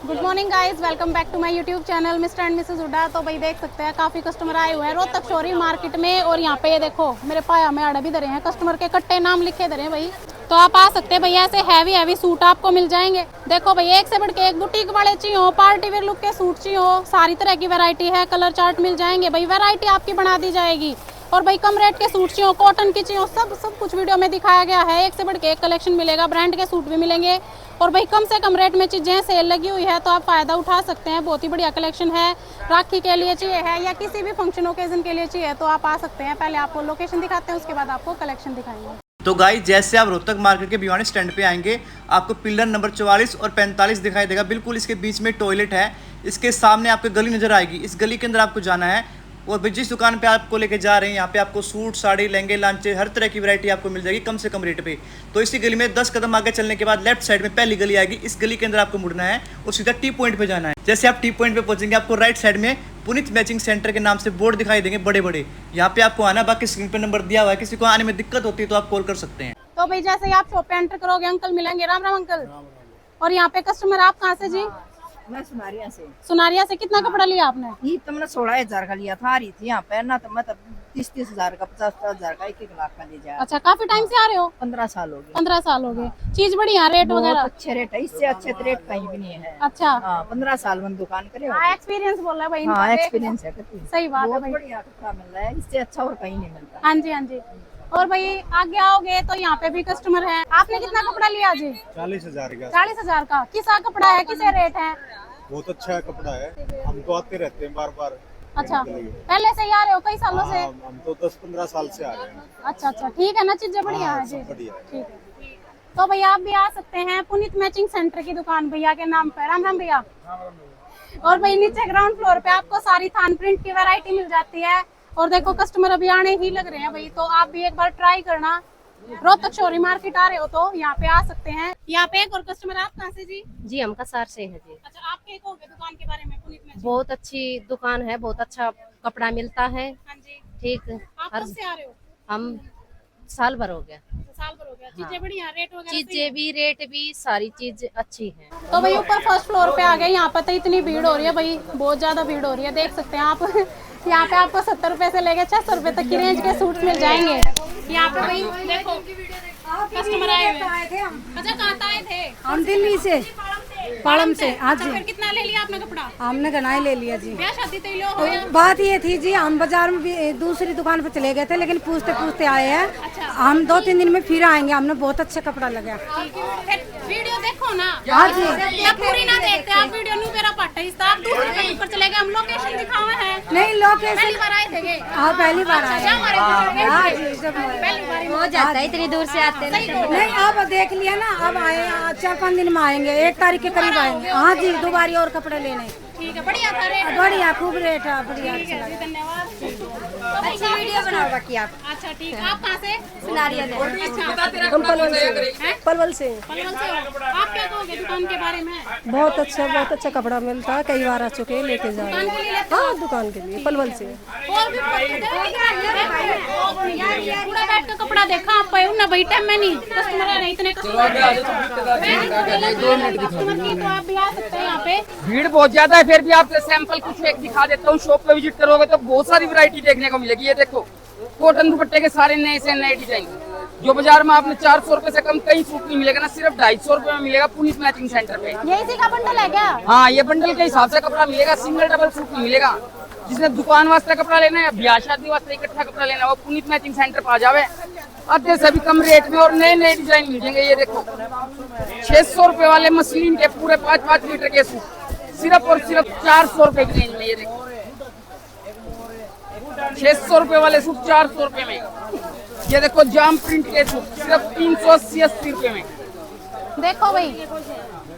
Good morning guys, welcome back to my YouTube channel mister and missus Hooda. तो भाई देख सकते हैं काफ़ी कस्टमर आए हुए हैं रोहतक शोरी मार्केट में। और यहाँ पे ये देखो मेरे पाया में आड़े भी धरे हैं, कस्टमर के कट्टे नाम लिखे धरे हैं भाई। तो आप आ सकते हैं भैया, ऐसे हैवी सूट आपको मिल जाएंगे। देखो भाई एक से बढ़ के एक बुटीक वाले चाहिए हो, पार्टी वेयर लुक के सूट चाहिए हो, सारी तरह की वैरायटी है, कलर चार्ट मिल जाएंगे भाई, वैरायटी आपकी बना दी जाएगी। और भाई कम रेट के सूट चाहिए, कॉटन की चाहिए, सब कुछ वीडियो में दिखाया गया है। एक से बढ़ के एक कलेक्शन मिलेगा, ब्रांड के सूट भी मिलेंगे। और भाई कम से कम रेट में चीज़ें सेल लगी हुई है, तो आप फ़ायदा उठा सकते हैं। बहुत ही बढ़िया कलेक्शन है, राखी के लिए चाहिए है या किसी भी फंक्शन ओकेजन के लिए चाहिए तो आप आ सकते हैं। पहले आपको लोकेशन दिखाते हैं, उसके बाद आपको कलेक्शन दिखाएंगे। तो गाइस जैसे आप रोहतक मार्केट के भिवानी स्टैंड पे आएंगे, आपको पिलर नंबर 44 और 45 दिखाई देगा। बिल्कुल इसके बीच में टॉयलेट है, इसके सामने आपको गली नजर आएगी। इस गली के अंदर आपको जाना है और जिस दुकान पे आपको लेके जा रहे हैं, यहाँ पे आपको सूट, साड़ी, लहंगे, लांचे, हर तरह की वैरायटी आपको मिल जाएगी कम से कम रेट पे। तो इसी गली में 10 कदम आगे चलने के बाद लेफ्ट साइड में पहली गली आएगी। इस गली के अंदर आपको मुड़ना है और सीधा टी पॉइंट पे जाना है। जैसे आप टी पॉइंट पे पहुंचेंगे, आपको राइट साइड में पुनीत मैचिंग सेंटर के नाम से बोर्ड दिखाई देंगे बड़े बड़े। यहाँ पे आपको आना, बाकी स्क्रीन पे नंबर दिया हुआ है। किसी को आने में दिक्कत होती है तो आप कॉल कर सकते हैं। तो भाई जैसे ही आप शॉप पे एंटर करोगे, अंकल मिलेंगे। राम राम अंकल। और यहाँ पे कस्टमर आप कहाँ से जी? मैं सुनारिया से। सुनारिया से। कितना कपड़ा लिया आपने? ये तुमने 16,000 का लिया था, आ रही थी यहाँ पे ना, तो मैं 30,000 का, 50,000 का, 1-1 लाख का ले जा। अच्छा, काफी टाइम से आ रहे हो? 15 साल हो गए। 15 साल हो गए। चीज बढ़िया, रेट वगैरह अच्छे रेट है, इससे अच्छे रेट कहीं भी नहीं है। अच्छा। हाँ, 15 साल में दुकान करे। हाँ, एक्सपीरियंस बोल रहा है भाई। हाँ, एक्सपीरियंस है। सही बात है भाई, बढ़िया कपड़ा मिल रहा है, इससे अच्छा और कहीं नहीं मिलता। हाँ जी हाँ जी। और भाई आगे आओगे तो यहाँ पे भी कस्टमर है। आपने कितना कपड़ा लिया जी? 40,000 का। 40,000 का। किसा कपड़ा है, किसे रेट है? बहुत अच्छा कपड़ा है, हम तो आते रहते हैं बार बार। अच्छा, पहले से ही आ रहे हो कई सालों से? हम तो 10-15 साल से आ रहे हैं। अच्छा अच्छा, ठीक है ना, चीजें बढ़िया है जी। बढ़िया है। ठीक है, तो भैया आप भी आ सकते हैं पुनीत मैचिंग सेंटर की दुकान भैया के नाम पर। राम राम भैया। और भाई नीचे ग्राउंड फ्लोर पे आपको सारी थान प्रिंट की वैरायटी मिल जाती है। और देखो कस्टमर अभी आने ही लग रहे हैं भाई, तो आप भी एक बार ट्राई करना। रोहतक शोरी मार्केट आ रहे हो तो यहाँ पे आ सकते हैं। यहाँ पे एक और कस्टमर, आप कहाँ से जी? जी हम कसार से हैं जी। अच्छा, आप क्या कहोगे दुकान के बारे में? पुनीत मैचिंग बहुत अच्छी दुकान है, बहुत अच्छा कपड़ा मिलता है। हाँ जी। ठीक। आप कब से आ रहे हो? हम साल भर हो गया। साल भर हो गया। चीजें बढ़िया, रेट वगैरह चीजें भी, रेट भी, सारी चीज अच्छी है। तो भाई ऊपर फर्स्ट फ्लोर पे आ गए। यहाँ पर तो इतनी भीड़ हो रही है भाई, बहुत ज्यादा भीड़ हो रही है, देख सकते हैं आप। यहाँ पे आपको 70 रुपए से लेके 600 रुपए तक की रेंज के सूट मिल जाएंगे। यहाँ पे भाई देखो कस्टमर आए हुए। अच्छा, कहाँ आए थे? हम दिल्ली से, पालम से। हाँ जी। फिर कितना ले लिया आपने कपड़ा? हमने गनाई ले लिया जी। ब्याह शादी तो लो हो या? बात ये थी जी, हम बाजार में भी दूसरी दुकान पर चले गए थे, लेकिन पूछते पूछते आए हैं। हम 2-3 दिन में फिर आएंगे। हमने बहुत अच्छा कपड़ा लगा। फिर वीडियो देखो ना। हाँ जी। या पूरी ना देखते आप वीडियो, न्यू मेरा पार्ट है, आप दूसरे कहीं पर चले गए। हम लोकेशन दिखावे हैं। नहीं, लोकेशन पहली बार आए थे? हाँ, पहली बार आए। हाँ जी, पहली बार हो जाता है, इतनी दूर से आते हैं। नहीं, अब देख लिया ना, अब आए 4-5 दिन में आएंगे, 1 तारीख के करीब आएंगे। हाँ जी, दोबारा और कपड़े लेने। ठीक है, बढ़िया था रेट। बढ़िया, खूब रेट है, बढ़िया। ठीक है जी, धन्यवाद। अच्छी वीडियो बनाओ बाकी आप। अच्छा ठीक है, आप कहाँ से? सुनारिया से। अच्छा, हम पलवल से। पलवल से। पलवल से हो। आप क्या कहोगे दुकान के बारे में? बहुत अच्छा कपड़ा मिलता है, कई बार आ चुके हैं, लेके जा रहे हैं। हाँ, दुकान के लिए पलवल से। और भी पूरा बैठ का कपड़ा देखा आप ना भाई, टाइम में नहीं कस्टमर है, नहीं इतने कस्टमर की, तो आप भी आ सकते हैं यहाँ पे। भीड़ बहुत ज्यादा है, फिर भी आपको सैंपल कुछ एक दिखा देता हूँ। शॉप पे विजिट करोगे तो बहुत सारी वैरायटी देखने को मिलेगी। ये देखो कॉटन दुपट्टे के सारे नए से नए डिजाइन, जो बाजार में आपने 400 रुपए से कम कहीं सूट नहीं मिलेगा ना, सिर्फ 250 रुपए में मिलेगा पुनीत मैचिंग सेंटर पे। ये इसी का बंडल है क्या? हाँ, ये बंडल के हिसाब से कपड़ा मिलेगा, सिंगल डबल सूट नहीं मिलेगा। जिसने दुकान वास्ते कपड़ा लेना है, ब्याह शादी वास्ते इकट्ठा कपड़ा लेना है, वो पुनीत मैचिंग सेंटर पर आ जावे। आते सभी कम रेट में और नए नए डिजाइन मिल जाएंगे। ये देखो 600 रुपए वाले मसलिन के पूरे 5-5 मीटर के सूट सिर्फ और सिर्फ 400 रुपए की रेंज में। ये देखो 600 रुपए वाले सूट 400 रुपए में। ये देखो जाम प्रिंट के सूट सिर्फ 380 रुपए में। देखो भाई,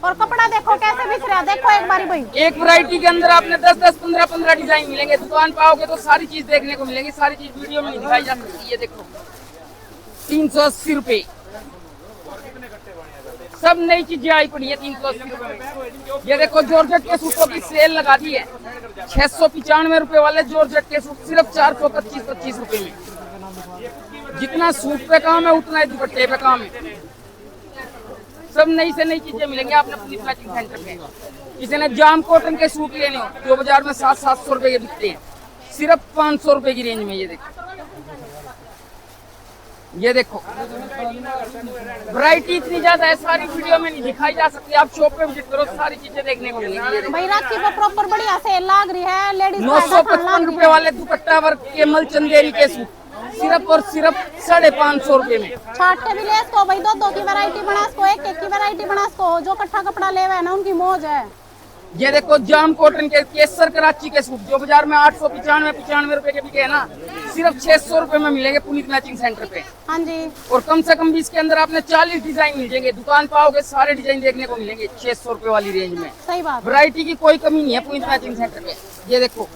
और कपड़ा देखो कैसे बिछ रहा है, देखो एक बारी भाई। एक वैरायटी के अंदर आपने 10-10, 15-15 डिजाइन मिलेंगे। दुकान पाओगे तो सारी चीज देखने को मिलेगी, सारी चीज वीडियो में नहीं दिखाई जा सकती। ये देखो 380 रुपए, सब नई चीजें आई पड़ी है 380 रुपए में। ये देखो जॉर्जेट के सूटों की सेल लगा दी है। 695 रुपए वाले जॉर्जेट के सूट सिर्फ 425 रुपए में। जितना सूट पे काम है उतना ही दुपट्टे पे काम है। सब नई से नई चीजें मिलेंगी आपने पुलिस मैचिंग सेंटर पे। किसी ने जाम कॉटन के सूट लेने हो जो बाजार में 700-700 रुपए के बिकते हैं, सिर्फ 500 रुपए की रेंज में। ये देखो वैरायटी इतनी ज्यादा है, सारी वीडियो में नहीं दिखाई जा सकती। आप शॉप पे विजिट करो, सारी चीजें देखने को मिलेंगी। भाई राखी पर प्रॉपर बढ़िया सेल लग रही है। लेडीज 955 रुपए वाले दुपट्टा वर्क के मल चंदेरी के सूट सिर्फ और सिर्फ 550 रुपए में। छाटे भी ले इसको भाई, दो की वैरायटी बना इसको, एक की वैरायटी बना इसको। जो कट्ठा कपड़ा ले है ना उनकी मौज है। ये देखो जाम कॉटन के केसर कराची के सूट जो बाजार में 895 रुपए के बिके है ना, सिर्फ 600 रुपए में मिलेंगे पुलिस मैचिंग सेंटर पे। हाँ जी। और कम से कम भी इसके अंदर आपने 40 डिजाइन मिल जाएंगे। दुकान पाओगे सारे डिजाइन देखने को मिलेंगे 600 रुपए वाली रेंज में। सही बात। वैरायटी की कोई कमी नहीं है पुलिस मैचिंग सेंटर पे। ये देखो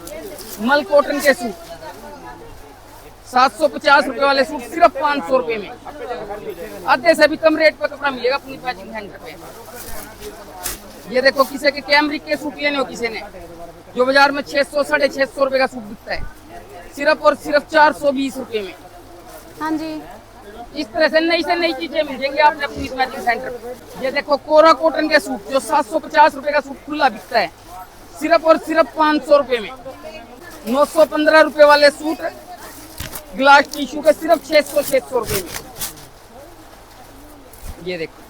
मल कॉटन के सूट 750 रुपए वाले सूट सिर्फ 500 रुपए में। आधे से भी कम रेट पर कपड़ा मिलेगा पुलिस मैचिंग सेंटर पे। ये देखो किसी के कैमरिक के सूट लेने हो, किसी ने जो बाजार में 600-650 रुपए का सूट बिकता है, सिर्फ और सिर्फ 420 रुपए में। हाँ जी। इस तरह से नई चीजें मिल जाएंगी आपने पुलिस मैचिंग सेंटर पे। ये देखो कोरा कॉटन के सूट जो 750 रुपए का सूट खुला बिकता है, सिर्फ और सिर्फ 500 रुपए में। 915 रुपए वाले सूट ग्लास टिश्यू के सिर्फ 600 रुपए में। ये देखो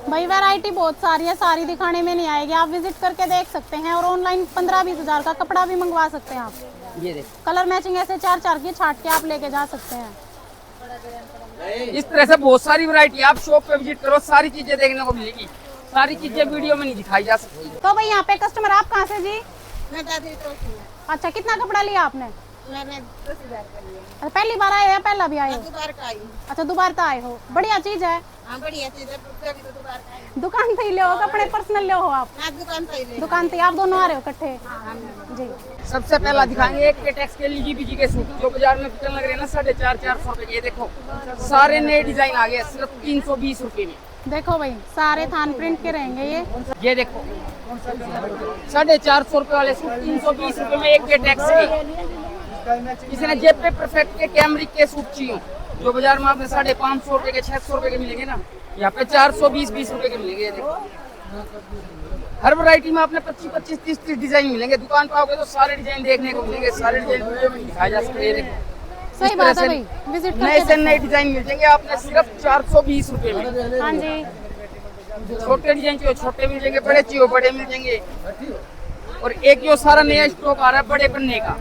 भाई वैरायटी बहुत सारी है, सारी दिखाने में नहीं आएगी। आप विजिट करके देख सकते हैं और ऑनलाइन 15-20 हजार का कपड़ा भी मंगवा सकते हैं आप। ये देखो कलर मैचिंग ऐसे 4 की छाट के आप लेके जा सकते हैं। इस तरह से बहुत सारी वैरायटी। आप शॉप पे विजिट करो, सारी चीजें देखने को मिलेगी। सारी चीजें वीडियो में नहीं दिखाई जा सकती। तो भाई यहाँ पे कस्टमर आप कहाँ से जी? मैं दादी तो अच्छा, कितना कपड़ा लिया आपने? मैंने 10,000 का लिया। अच्छा, पहली बार आए या पहला भी आए हो? दोबारा का आई। अच्छा, दोबारा आए हो। बढ़िया चीज है। हाँ बढ़िया चीज है, भी तो दोबारा का आई। दुकान पे ही ले हो कपड़े, पर्सनल ले हो आप? हाँ दुकान पे ही ले। दुकान पे आप दोनों आ रहे हो इकट्ठे? जी। सबसे पहला दिखाएंगे एक केटेक्स के LGBG के सूट जो बाजार में बिकने लग रहे हैं ना 450 रुपए के। ये देखो सारे नए डिजाइन आ गए सिर्फ 320 रुपए में। देखो भाई सारे थान प्रिंट के रहेंगे ये। ये देखो 450 रुपए वाले सूट 320 रुपए में एक केटेक्स के। किसी ने जेब पे परफेक्ट के कैमरिक के सूट चाहिए जो बाजार में आपने 550 रुपए के 600 रुपए के मिलेंगे ना, यहाँ पे 420 रुपए के मिलेंगे। ये देखो हर वैरायटी में आपने 25, 30 डिजाइन मिलेंगे। दुकान पाओगे तो सारे डिजाइन देखने को मिलेंगे, सारे डिजाइन वीडियो में दिखाए जा सकते हैं। सही बात है भाई, विजिट नए से करके नए डिजाइन मिल जाएंगे आपने सिर्फ 420 रुपए में। हाँ जी। छोटे डिजाइन चाहिए छोटे मिल जाएंगे, बड़े चाहिए बड़े मिल जाएंगे। और एक जो सारा नया स्टॉक आ रहा है बड़े पन्ने का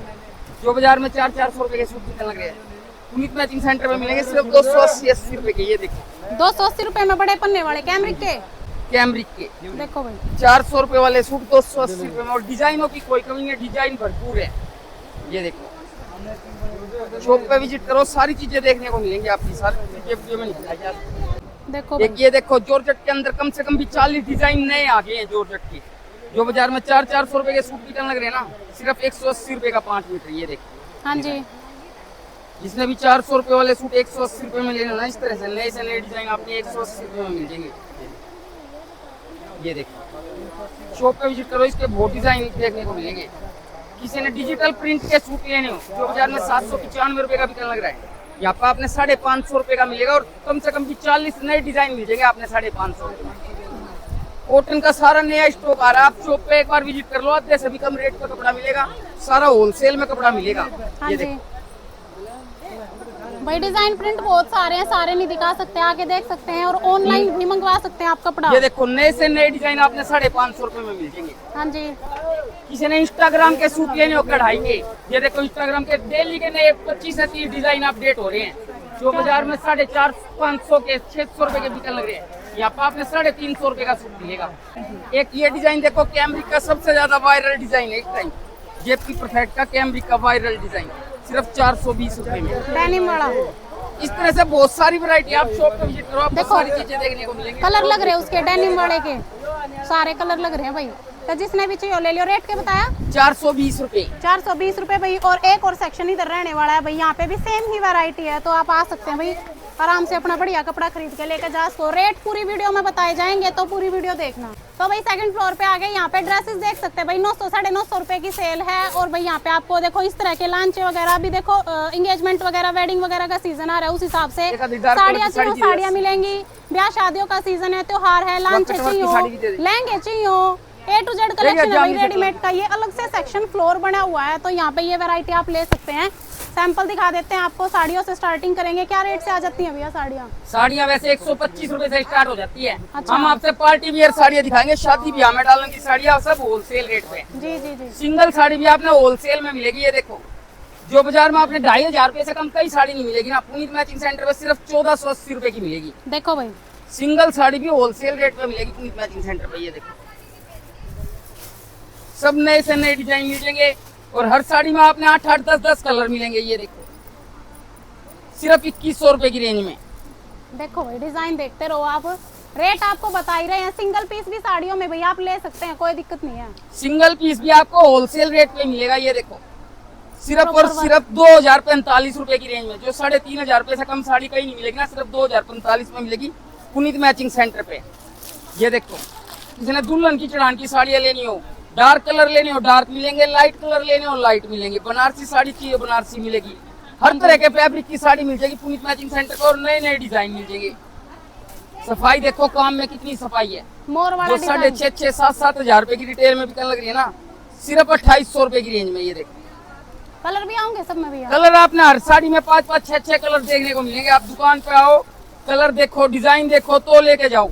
जो बाजार में 400 रुपए के सूट बिकने लग रहे हैं, पुलिस मैचिंग सेंटर में मिलेंगे सिर्फ 280 रुपए के। ये देखो 280 रुपए में बड़े पन्ने वाले कैमरिक के। कैमरिक के देखो भाई 400 रुपए वाले सूट 280 रुपए में। और डिजाइनों की कोई कमी नहीं, डिजाइन भरपूर है। ये देखो शॉप पे विजिट करो, सारी चीजें देखने को मिलेंगी आपकी, सारी चीजें वीडियो में दिखाई जा सकती। देखो एक ये देखो जॉर्जेट के अंदर कम से कम भी 40 डिजाइन नए आ गए हैं जॉर्जेट के जो बाजार में 400 रुपए के सूट बिकने लग रहे हैं ना, सिर्फ 180 रुपए का 5 मीटर। ये देखो हाँ जी। जिसने भी 400 रुपए वाले सूट 180 रुपए में लेना ना, इस तरह से नए डिजाइन आपने 180 रुपए में मिल जाएंगे। ये देखो शॉप पे विजिट करो, इसके बहुत डिजाइन देखने को मिलेंगे। किसी ने डिजिटल प्रिंट के सूट लेने हो जो बाजार में 795 रुपए का बिकने लग रहा है, यहाँ पे आपने 550 रुपए का मिलेगा। और कम से कम भी 40 नए डिजाइन मिल जाएंगे आपने 550 रुपए में। कॉटन का सारा नया स्टॉक आ रहा है, आप शॉप पे एक बार विजिट कर लो, आधे से भी कम रेट पर कपड़ा मिलेगा, सारा होलसेल में कपड़ा मिलेगा। हाँ ये जी। देखो भाई डिजाइन प्रिंट बहुत सारे हैं, सारे नहीं दिखा सकते, आके देख सकते हैं और ऑनलाइन भी मंगवा सकते हैं आप कपड़ा। ये देखो नए से नए डिजाइन आपने 550 रुपए में मिल जाएंगे। हाँ जी। किसी ने इंस्टाग्राम के सूट लेने हो कढ़ाई के, ये देखो इंस्टाग्राम के डेली के नए 25 से 30 डिजाइन अपडेट हो रहे हैं जो बाजार में 450-500 के 600 रुपए के बिकने लग रहे हैं, यहाँ पे आपने 350 रुपए का सूट मिलेगा। एक ये डिजाइन देखो कैमरिक का सबसे ज्यादा वायरल डिजाइन है इस टाइम, जेपी परफेक्ट का कैमरिक का वायरल डिजाइन सिर्फ 420 रुपए में। डेनिम वाला। इस तरह से बहुत सारी वैरायटी आप शॉप पे विजिट करो, आपको देखो, सारी चीजें देखने को मिलेंगी। कलर लग रहे हैं उसके डेनिम वाले के, सारे कलर लग रहे हैं भाई। तो जिसने भी चाहिए ले लियो। रेट के बताया 420 रुपए। 420 रुपए भाई। और एक और सेक्शन इधर रहने वाला है भाई, यहाँ पे भी सेम ही वैरायटी है, तो आप आ सकते हैं भाई। आराम से अपना बढ़िया कपड़ा खरीद के लेकर जा सको। रेट पूरी वीडियो में बताए जाएंगे, तो पूरी वीडियो देखना। तो भाई सेकंड फ्लोर पे आ गए। यहाँ पे ड्रेसेस देख सकते हैं भाई, 900 950 रुपए की सेल है। और भाई यहाँ पे आपको देखो इस तरह के लांचे वगैरह भी देखो, एंगेजमेंट वगैरह वेडिंग वगैरह का सीजन आ रहा है, उस हिसाब से साड़ियाँ मिलेंगी। ब्याह शादियों का सीजन है, त्योहार है, लांचे चाहिए, लहंगे चाहिए, A to Z कलेक्शन है भाई रेडीमेड का। ये अलग से सेक्शन फ्लोर बना हुआ है, तो यहाँ पे ये वैरायटी आप ले सकते हैं। सैंपल दिखा देते हैं आपको। साड़ियों से स्टार्टिंग करेंगे। क्या रेट से आ जाती हैं भैया साड़ियाँ? साड़ियाँ वैसे 125 रुपए से स्टार्ट हो जाती है। अच्छा। हम आपसे पार्टी वियर साड़ियाँ दिखाएंगे, शादी ब्याह में डालने की साड़ियाँ सब होलसेल रेट पे। जी जी जी। सिंगल साड़ी भी आपने होलसेल में मिलेगी। ये देखो, जो बाजार में आपने 2500 रुपए से कम कई साड़ी नहीं मिलेगी ना, पुनीत मैचिंग सेंटर पे सिर्फ 1480 रुपए की मिलेगी। देखो भाई, सिंगल साड़ी भी होलसेल रेट पे मिलेगी पुनीत मैचिंग सेंटर पे। ये देखो, सब नए से नए डिजाइन मिलेंगे और हर साड़ी में आपने 8-8, 10-10 कलर मिलेंगे। ये देखो, सिर्फ 2100 रुपए की रेंज में। देखो भाई डिजाइन देखते रहो आप। रेट आपको बता ही रहे हैं। सिंगल पीस भी साड़ियों में भैया आप ले सकते हैं, कोई दिक्कत नहीं है। सिंगल पीस भी आपको होलसेल रेट पे मिलेगा। ये देखो, सिर्फ और सिर्फ 2045 रुपए की रेंज में। जो 3500 रुपए से कम साड़ी कहीं नहीं मिलेगी ना, सिर्फ 2045 में मिलेगी पुनीत मैचिंग सेंटर पे। ये देखो, जिसने दुल्हन की चढ़ान की साड़ियाँ लेनी हो, डार्क कलर लेने हो डार्क मिलेंगे, लाइट कलर लेने हो लाइट मिलेंगे, बनारसी साड़ी चाहिए बनारसी मिलेगी, हर तरह के फैब्रिक की साड़ी मिल जाएगी पुनीत मैचिंग सेंटर पर। और नए नए डिजाइन मिल जाएंगे। सफाई देखो, काम में कितनी सफाई है। मोर वाला जो 6,500, 7,000 हजार रुपए की रिटेल में बिकने लग रही है ना, सिर्फ 2800 रुपए की रेंज में। ये देखो, कलर भी आऊंगे सब में भैया। कलर आपने हर साड़ी में 5-5, 6-6 कलर देखने को मिलेंगे। आप दुकान पे आओ, कलर देखो, डिजाइन देखो, तो लेके जाओ।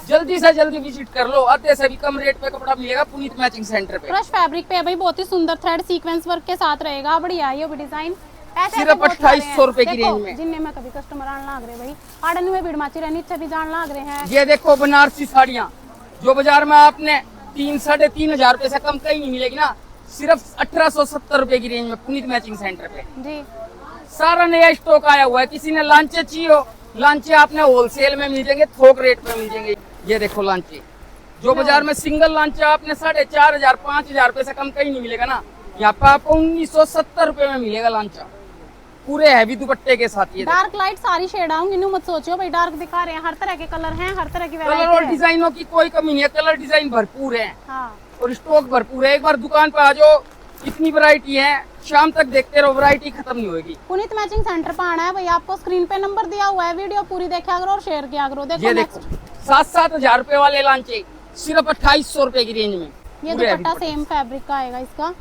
जल्दी से जल्दी विजिट कर लो। आधे से भी कम रेट पे कपड़ा मिलेगा पुनीत मैचिंग सेंटर पे। क्रश फैब्रिक पे है भाई, बहुत ही सुंदर थ्रेड सीक्वेंस वर्क के साथ रहेगा। बढ़िया है ये भी डिजाइन। सिर्फ 2800 रुपए की रेंज में। जिनने में कभी कस्टमर आने लाग रहे भाई, आड़न में भीड़ माची रहनी, भी जान लाग रहे हैं। ये देखो बनारसी साड़ियाँ, जो बाजार में आपने 3-3,500 रुपए से कम कहीं नहीं मिलेगी ना, सिर्फ 1870 रुपए की रेंज में पुनीत मैचिंग सेंटर पे। जी, सारा नया स्टॉक आया हुआ है। किसी ने लांचे चाहिए हो, लांचे आपने होलसेल में मिल जाएंगे, थोक रेट पे मिल जाएंगे। ये देखो लांचे, जो बाजार में सिंगल लांचा आपने 4,500, 5,000 रुपए से कम कहीं नहीं मिलेगा ना, यहाँ पे आपको 1970 रुपए में मिलेगा लांचा, पूरे हैवी दुपट्टे के साथ। ये डार्क लाइट सारी शेड आऊंगी, न्यू मत सोचो भाई, डार्क दिखा रहे हैं। हर तरह के कलर हैं, हर तरह की कलर और वैरायटी है। डिजाइनों की कोई कमी नहीं है, कलर डिजाइन भरपूर है हाँ, और स्टॉक भरपूर है। एक बार दुकान पे आ जाओ, इतनी वैरायटी है, शाम तक देखते रहो, वैरायटी खत्म नहीं होगी। पुनीत मैचिंग सेंटर पे आना है भाई, आपको स्क्रीन पे नंबर दिया हुआ है, वीडियो पूरी देखा करो और शेयर किया करो। देखो ये देखो, 7-7 हजार रुपए वाले लांचे सिर्फ 2800 रुपए की रेंज में। ये पूरे दुपट्टा हैवी सेम फैब्रिक का आएगा इसका।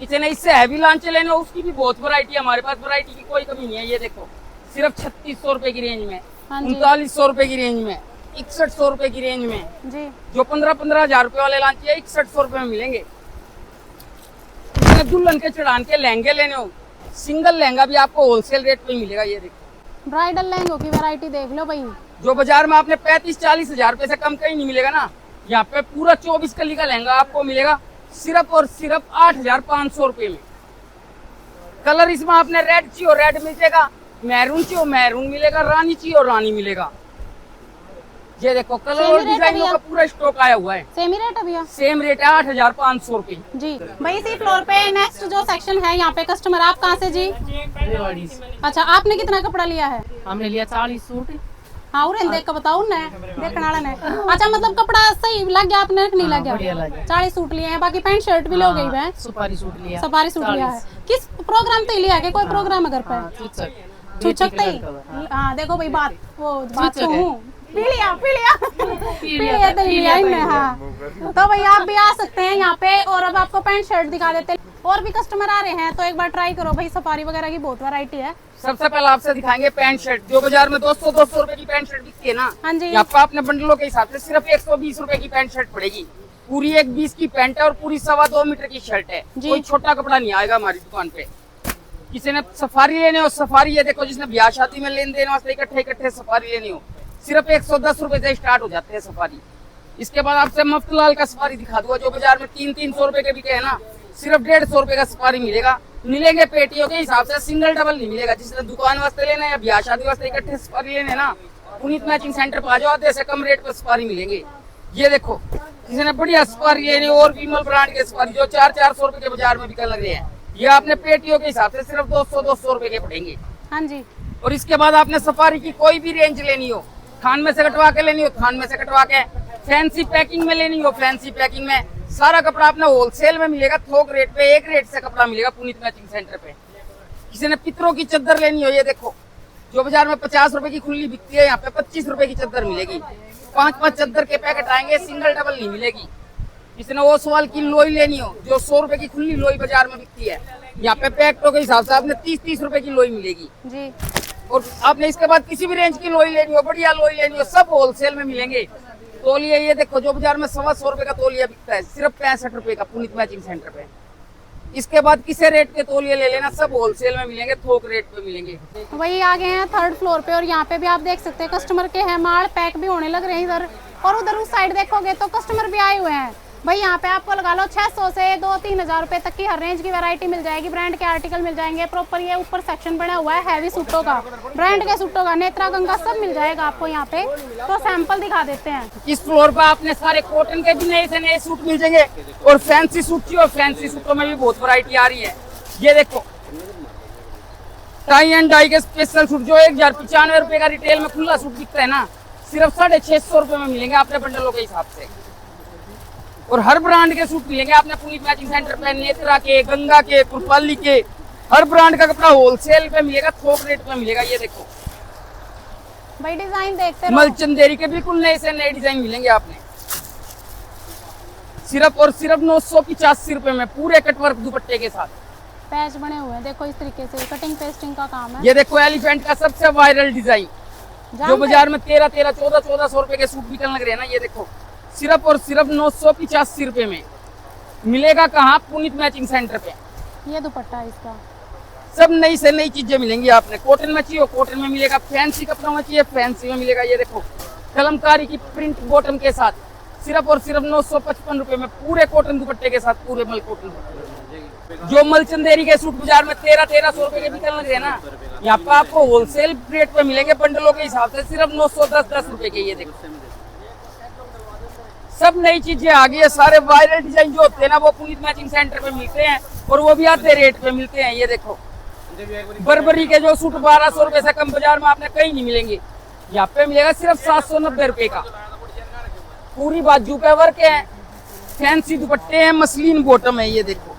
इतने इससे हैवी लांचे लेने हो, उसकी भी बहुत वैरायटी है हमारे पास, वैरायटी की कोई कमी नहीं है। ये देखो, सिर्फ 3600 रुपए की रेंज में, हाँ जी। 3900 रुपए की रेंज में, 6100 रुपए की रेंज में। जी, जो 15-15 हजार रुपए वाले लांचे 6100 रुपए में मिलेंगे। इसमें दुल्हन के चढ़ान के लहंगे लेने हो, सिंगल लहंगा भी आपको होलसेल रेट पे मिलेगा। ये देखो, ब्राइडल लहंगों की वैरायटी देख लो भाई। जो बाजार में आपने 35-40 हजार रुपए से कम कहीं नहीं मिलेगा ना, यहाँ पे पूरा 24 कली का लहंगा आपको मिलेगा सिर्फ और सिर्फ 8,500 रुपए में। कलर इसमें आपने रेड चाहिए रेड मिल जाएगा, मैरून चाहिए मैरून मिलेगा, रानी चाहिए रानी मिलेगा। ये देखो, कलर और डिजाइनों का पूरा स्टॉक आया हुआ है। सेम ही रेट है भैया? सेम रेट है, 8,500 रुपए। जी भाई, इसी फ्लोर पे नेक्स्ट जो सेक्शन है, यहाँ पे कस्टमर आप कहाँ से जी? अच्छा, आपने कितना कपड़ा लिया है? हमने लिया 40 सूट। हाँ, उन्हें देख कर बताओ ना, देखने वाला ने। अच्छा, मतलब कपड़ा सही लग गया आपने कि नहीं लग गया? 40 सूट लिए हैं, बाकी पैंट शर्ट भी ले गई है। सुपारी सूट लिया। सफारी सूट लिया है। किस प्रोग्राम पे लिया है? कोई प्रोग्राम है घर पे? छूछक ही। हाँ देखो भाई, बात पीलिया तो लिया इनने। हाँ, तो भाई आप भी आ सकते हैं यहाँ पे। और अब आपको पैंट शर्ट दिखा देते हैं। और भी कस्टमर आ रहे हैं, तो एक बार ट्राई करो भाई, सफारी वगैरह की बहुत वैरायटी है। सबसे पहले आपसे दिखाएंगे पैंट शर्ट, जो बाजार में 200-200 रुपए की पैंट शर्ट बिकती है ना, हाँ जी। यहाँ पे आपने बंडलों के हिसाब से सिर्फ 120 रुपए की पैंट शर्ट पड़ेगी। पूरी 1,20 की पैंट है और पूरी 2.25 मीटर की शर्ट है। कोई छोटा कपड़ा नहीं आएगा हमारी दुकान पे। किसी ने सफारी लेने हो, सफारी ये देखो, जिसने ब्याह शादी में लेन देन वास्ते इकट्ठे सफारी लेनी हो, सिर्फ 110 रुपए से स्टार्ट हो जाते हैं सफारी। इसके बाद आपसे मफ्तलाल का सफारी दिखा दूंगा, जो बाजार में 300-300 रुपए के बिके है ना, सिर्फ 150 रुपए का सफारी मिलेगा। मिलेंगे पेटियों के हिसाब से, सिंगल डबल नहीं मिलेगा। जिसने दुकान वास्ते लेना है या ब्याह शादी वास्ते इकट्ठे सफारी लेने ना, पुनीत मैचिंग सेंटर पर आ जाओ, आधे से कम रेट पर सफारी मिलेंगे। ये देखो, किसी ने बढ़िया सफारी लेनी और विमल ब्रांड के सफारी, जो 400-400 रुपए के बाजार में बिकने लग रहे हैं, ये आपने पेटियों के हिसाब से सिर्फ 200-200 रुपए के पड़ेंगे। हाँ जी, और इसके बाद आपने सफारी की कोई भी रेंज लेनी हो, थान में से कटवा के लेनी हो थान में से कटवा के, फैंसी पैकिंग में लेनी हो फैंसी पैकिंग में, सारा कपड़ा अपना होलसेल में मिलेगा। थोक रेट पे एक रेट से कपड़ा मिलेगा पुनीत मैचिंग सेंटर पे। किसी ने पितरों की चद्दर लेनी हो, ये देखो जो बाजार में 50 रुपए की खुली बिकती है, यहाँ पे 25 रुपए की चद्दर मिलेगी। 5-5 चद्दर के पैकेट आएंगे, सिंगल डबल नहीं मिलेगी। किसी ने ओसवाल की लोई लेनी हो, जो 100 रुपए की खुली लोई बाजार में बिकती है, यहाँ पे पैकेटों के हिसाब से आपने 30-30 रुपए की लोई मिलेगी जी। और आपने इसके बाद किसी भी रेंज की लोई लेनी हो, बढ़िया लोई लेनी हो, सब होलसेल में मिलेंगे। तौलिया ये देखो जो बाजार में 125 रुपए का तौलिया बिकता है, सिर्फ 65 रुपए का पुनीत मैचिंग सेंटर पे। इसके बाद किसी रेट के तौलिए ले लेना, सब होलसेल में मिलेंगे, थोक रेट पे मिलेंगे। वही आ गए हैं 3rd फ्लोर पे और यहाँ पे भी आप देख सकते हैं कस्टमर के हैं माल पैक भी होने लग रहे हैं इधर, और उधर उस साइड देखोगे तो कस्टमर भी आए हुए हैं। भाई यहाँ पे आपको लगा लो 600 से 2-3 हज़ार रुपए तक की हर रेंज की वैरायटी मिल जाएगी, ब्रांड के आर्टिकल मिल जाएंगे। प्रॉपर ये ऊपर सेक्शन बना हुआ है हैवी सूटों का, ब्रांड के सूटों का, नेत्रा गंगा सब मिल जाएगा आपको यहाँ पे। तो सैंपल दिखा देते हैं। इस फ्लोर पर आपने सारे कॉटन के भी नए से नए सूट मिल जाएंगे और फैंसी सूट चाहिए, और फैंसी सूटों में भी बहुत वैरायटी आ रही है। ये देखो टाई एंड डाई के स्पेशल सूट जो 1095 रुपए का रिटेल में खुला सूट बिकता है ना, सिर्फ 650 रुपए में मिलेंगे आपने बंडलों के हिसाब से। और हर ब्रांड के सूट मिलेंगे आपने पुनीत मैचिंग सेंटर पे, नेत्रा के, गंगा के, कुरपाली के, हर ब्रांड का कपड़ा होलसेल पे मिलेगा, थोक रेट पे मिलेगा। ये देखो भाई डिजाइन देखते रहो। मलचंदेरी के बिल्कुल नए से नए डिजाइन मिलेंगे आपने, सिर्फ और सिर्फ 985 रुपए में, पूरे कटवर्क दुपट्टे के साथ। पैच बने हुए हैं देखो इस तरीके से, कटिंग पेस्टिंग का काम है। ये देखो एलिफेंट का सबसे वायरल डिजाइन जो बाजार में 1300-1400 रुपए के सूट बिकने लग रहे हैं ना, ये देखो सिर्फ और सिर्फ 985 रुपए में मिलेगा। कहाँ? पुनीत मैचिंग सेंटर पे। ये दुपट्टा है इसका, सब नई से नई चीजें मिलेंगी आपने। कॉटन में चाहिए कॉटन में मिलेगा, फैंसी कपड़ों में चाहिए फैंसी में मिलेगा। ये देखो कलमकारी की प्रिंट बॉटम के साथ सिर्फ और सिर्फ 955 रुपए में, पूरे कॉटन दुपट्टे के साथ, पूरे मल कॉटन। जो मलचंदेरी के सूट बाजार में 1300 रुपए के बिकने लग रहे हैं ना, यहाँ पे आपको होलसेल रेट पे मिलेंगे बंडलों के हिसाब से, सिर्फ 910 रुपए के। ये देखो सब नई चीजें आ गई है, सारे वायरल डिजाइन जो होते हैं ना वो पुनीत मैचिंग सेंटर पे मिलते हैं, और वो भी आधे रेट पे मिलते हैं। ये देखो बर्बरी के जो सूट 1200 रुपए से कम बाजार में आपने कहीं नहीं मिलेंगे, यहाँ पे मिलेगा सिर्फ 790 रुपए का। पूरी बाजू का वर्क है, फैंसी दुपट्टे हैं, मसलिन बॉटम है। ये देखो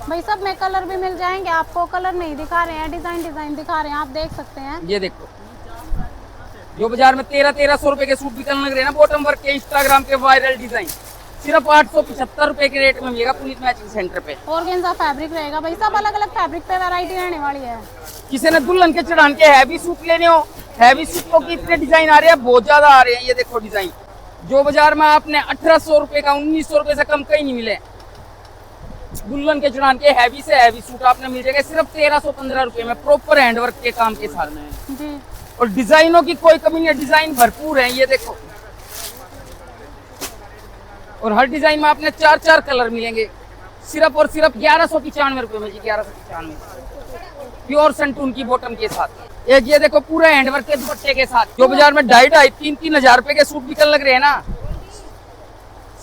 भाई सब में कलर भी मिल जाएंगे आपको, कलर नहीं दिखा रहे हैं, डिजाइन दिखा रहे हैं, आप देख सकते हैं। ये देखो जो बाजार में 1300 रुपए के सूट बिकने लग रहे हैं ना, बॉटम वर्क के, इंस्टाग्राम के वायरल डिजाइन, सिर्फ 875 रुपए के रेट में मिलेगा पुनीत मैचिंग सेंटर पे। ऑर्गेन्जा फैब्रिक रहेगा भाई, सब अलग अलग फैब्रिक पे वैरायटी रहने वाली है। किसी ने दुल्हन के चढ़ान के हैवी सूट लेने हो, हैवी सूटों की इतने डिजाइन आ रहे हैं, बहुत ज्यादा आ रहे हैं। ये देखो डिजाइन जो बाजार में आपने 1800 रुपए का, 1900 रुपए से कम कहीं नहीं मिले। दुल्हन के चढ़ान के हैवी से हैवी सूट आपने मिल जाएगा सिर्फ 1315 रुपए में, प्रॉपर हैंडवर्क के काम के साथ जी। और डिजाइनों की कोई कमी नहीं है, डिजाइन भरपूर है। ये देखो और हर डिजाइन में आपने 4 कलर मिलेंगे, सिर्फ और सिर्फ 1195 रुपए में जी, 1195 प्योर संटून की बॉटम के साथ। एक ये देखो पूरे हैंडवर्क के दुपट्टे के साथ, जो बाजार में 2,500-3,000 हजार रुपए के सूट बिकने लग रहे हैं ना,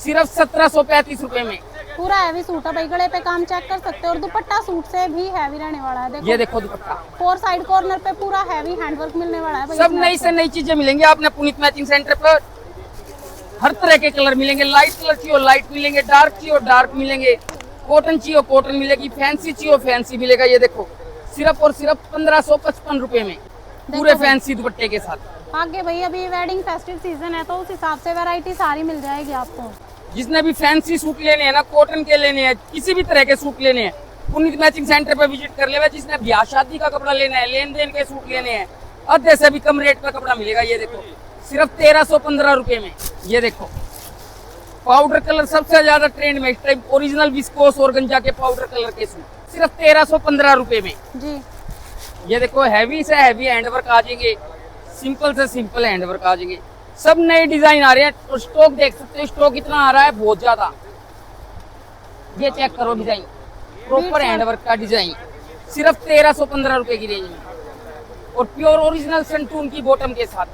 सिर्फ 1735 रुपए में। पूरा हैवी सूट है भाई, गले पे काम चेक कर सकते हो, और दुपट्टा सूट से भी हैवी रहने वाला है। देखो ये देखो दुपट्टा 4 साइड कॉर्नर पे पूरा हैवी हैंडवर्क मिलने वाला है भाई। सब नई से नई चीजें मिलेंगी आपने पुनीत मैचिंग सेंटर पर। हर तरह के कलर मिलेंगे, लाइट कलर चाहिए लाइट मिलेंगे, डार्क चाहिए डार्क मिलेंगे, कॉटन चाहिए कॉटन मिलेगी, फैंसी चाहिए फैंसी मिलेगा। ये देखो सिर्फ और सिर्फ 1555 रुपए में, पूरे फैंसी दुपट्टे के साथ। आगे भाई अभी वेडिंग फेस्टिव सीजन है, तो उस हिसाब से वैरायटी सारी मिल जाएगी आपको। जिसने भी फैंसी सूट लेने हैं ना, कॉटन के लेने हैं, किसी भी तरह के सूट लेने हैं, पुनीत मैचिंग सेंटर पे विजिट कर ले। जिसने ब्याह शादी का कपड़ा लेना है, लेन देन के सूट लेने हैं, आधे से भी कम रेट पे कपड़ा मिलेगा। ये देखो सिर्फ 1315 रुपए में। ये देखो पाउडर कलर सबसे ज्यादा ट्रेंड में इस टाइम, ओरिजिनल विस्कोस और गंजा के पाउडर कलर के सूट सिर्फ 1315 रुपए में जी। ये देखो हैवी से हैवी हैंडवर्क आ जाएंगे, सिंपल से सिंपल हैंडवर्क आ जाएंगे। सब नए डिजाइन आ रहे हैं, और स्टॉक देख सकते हो स्टॉक इतना आ रहा है, बहुत ज्यादा। ये चेक करो डिजाइन, प्रॉपर हैंडवर्क का डिजाइन, सिर्फ 1315 रुपए की रेंज में, और प्योर ओरिजिनल संटून की बॉटम के साथ।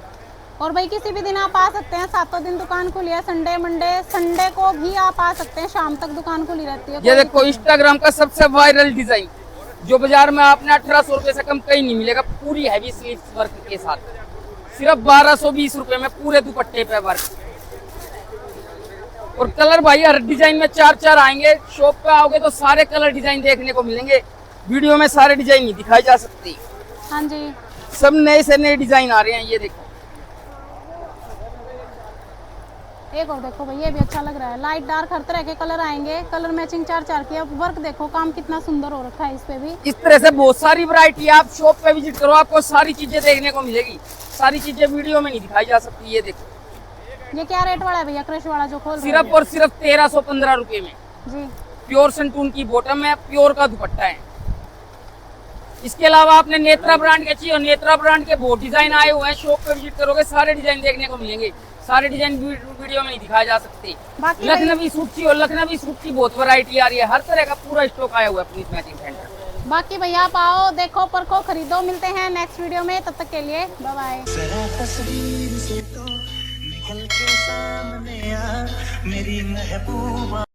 और भाई किसी भी दिन आप आ सकते हैं, 7 दिन दुकान खुली है, संडे मंडे संडे को भी आप आ सकते हैं, शाम तक दुकान खुली रहती है। ये देखो इंस्टाग्राम का सबसे वायरल डिजाइन, जो बाजार में आपने 1800 रुपए से कम कहीं नहीं मिलेगा, पूरी हैवी स्लीव्स वर्क के साथ। सिर्फ 1220 रुपए में पूरे दुपट्टे पे वर्क। और कलर भाई हर डिजाइन में 4-4 आएंगे। शॉप पे आओगे तो सारे कलर डिजाइन देखने को मिलेंगे, वीडियो में सारे डिजाइन नहीं दिखाई जा सकती। हाँ जी, सब नए से नए डिजाइन आ रहे हैं। ये देखो, एक और देखो भाई, ये भी अच्छा लग रहा है। लाइट डार्क हर तरह के कलर आएंगे, कलर मैचिंग 4-4 की। अब वर्क देखो, काम कितना सुंदर हो रखा है इस पे भी। इस तरह से बहुत सारी वैरायटी। आप शॉप पे विजिट करो, आपको सारी चीजें देखने को मिलेगी। सारी चीजें वीडियो में नहीं दिखाई जा सकती। ये देखो, ये क्या रेट वाला है भैया क्रश वाला जो खोल रहे सिर्फ हैं? और सिर्फ 1315 रुपए में जी, प्योर संटून की बॉटम है, प्योर का दुपट्टा है। इसके अलावा आपने नेत्रा ब्रांड के चाहिए, और नेत्रा ब्रांड के बहुत डिजाइन आए हुए हैं। शॉप पे विजिट करोगे सारे डिजाइन देखने को मिलेंगे। सारे डिजाइन वीडियो में नहीं दिखाए जा सकते। बाकी लखनवी सूट की और लखनवी सूट की बहुत वैरायटी आ रही है। हर तरह का पूरा स्टॉक आया हुआ है पुनीत मैचिंग सेंटर। बाकी भैया आप आओ, देखो, परखो, खरीदो। मिलते हैं नेक्स्ट वीडियो में, तब तक के लिए बाय बाय। जरा तस्वीर से तो निकल के सामने आ मेरी महबूबा।